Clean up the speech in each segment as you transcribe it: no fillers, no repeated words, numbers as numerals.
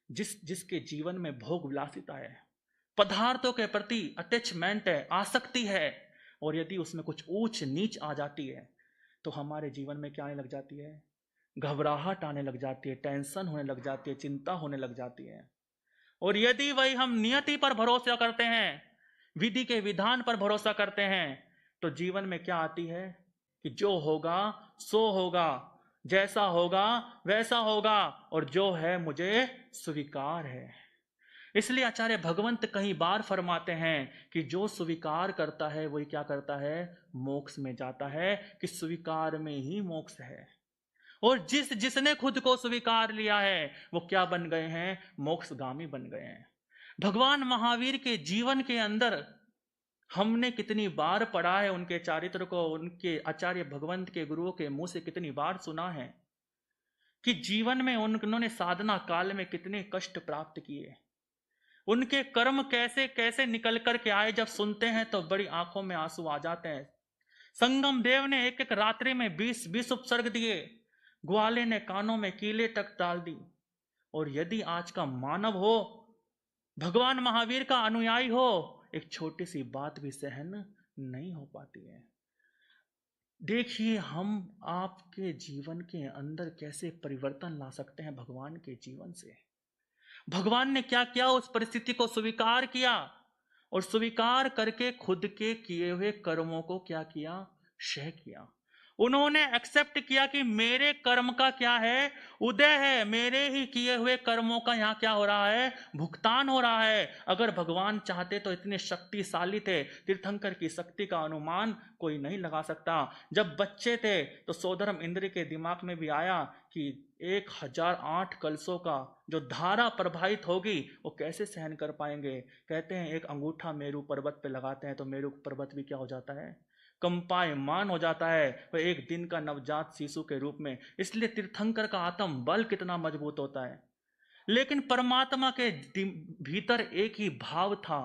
जिसके जीवन में भोग विलासिता है, पदार्थों के प्रति अटैचमेंट है, आसक्ति है, और यदि उसमें कुछ ऊंच नीच आ जाती है तो हमारे जीवन में क्या आने लग जाती है? घबराहट आने लग जाती है, टेंशन होने लग जाती है, चिंता होने लग जाती है। और यदि वही हम नियति पर भरोसा करते हैं, विधि के विधान पर भरोसा करते हैं, तो जीवन में क्या आती है कि जो होगा सो होगा, जैसा होगा वैसा होगा, और जो है मुझे स्वीकार है। इसलिए आचार्य भगवंत कई बार फरमाते हैं कि जो स्वीकार करता है वही क्या करता है? मोक्ष में जाता है, कि स्वीकार में ही मोक्ष है। और जिसने खुद को स्वीकार लिया है वो क्या बन गए हैं? मोक्षगामी बन गए हैं। भगवान महावीर के जीवन के अंदर हमने कितनी बार पढ़ा है उनके चारित्र को, उनके आचार्य भगवंत के गुरुओं के मुंह से कितनी बार सुना है कि जीवन में उन्होंने साधना काल में कितने कष्ट प्राप्त किए, उनके कर्म कैसे कैसे निकल कर के आए। जब सुनते हैं तो बड़ी आंखों में आंसू आ जाते हैं। संगम देव ने एक एक रात्रि में 20 उपसर्ग दिए, ग्वाले ने कानों में कीले तक डाल दी। और यदि आज का मानव हो, भगवान महावीर का अनुयायी हो, एक छोटी सी बात भी सहन नहीं हो पाती है। देखिए हम आपके जीवन के अंदर कैसे परिवर्तन ला सकते हैं भगवान के जीवन से। भगवान ने क्या किया? उस परिस्थिति को स्वीकार किया, और स्वीकार करके खुद के किए हुए कर्मों को क्या किया? क्षय किया। उन्होंने एक्सेप्ट किया कि मेरे कर्म का क्या है? उदय है। मेरे ही किए हुए कर्मों का यहां क्या हो रहा है? भुगतान हो रहा है। अगर भगवान चाहते तो इतने शक्तिशाली थे, तीर्थंकर की शक्ति का अनुमान कोई नहीं लगा सकता। जब बच्चे थे तो सोदरम इंद्र के दिमाग में भी आया कि 1008 कलशों का जो धारा प्रभावित होगी वो कैसे सहन कर पाएंगे। कहते हैं एक अंगूठा मेरू पर्वत पे लगाते हैं तो मेरू पर्वत भी क्या हो जाता है? कंपायमान हो जाता है, वो एक दिन का नवजात शिशु के रूप में। इसलिए तीर्थंकर का आत्म बल कितना मजबूत होता है। लेकिन परमात्मा के भीतर एक ही भाव था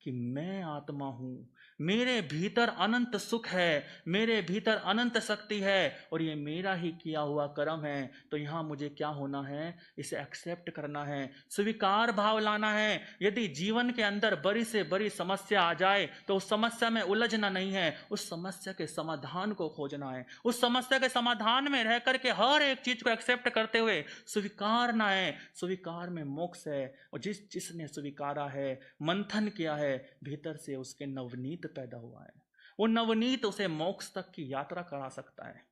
कि मैं आत्मा हूं, मेरे भीतर अनंत सुख है, मेरे भीतर अनंत शक्ति है, और ये मेरा ही किया हुआ कर्म है। तो यहां मुझे क्या होना है? इसे एक्सेप्ट करना है, स्वीकार भाव लाना है। यदि जीवन के अंदर बड़ी से बड़ी समस्या आ जाए तो उस समस्या में उलझना नहीं है, उस समस्या के समाधान को खोजना है। उस समस्या के समाधान में रह करके हर एक चीज को एक्सेप्ट करते हुए स्वीकारना है। स्वीकार में मोक्ष है। और जिसने स्वीकारा है, मंथन किया है, भीतर से उसके नवनीत पैदा हुआ है। वो नवनीत उसे मोक्ष तक की यात्रा करा सकता है।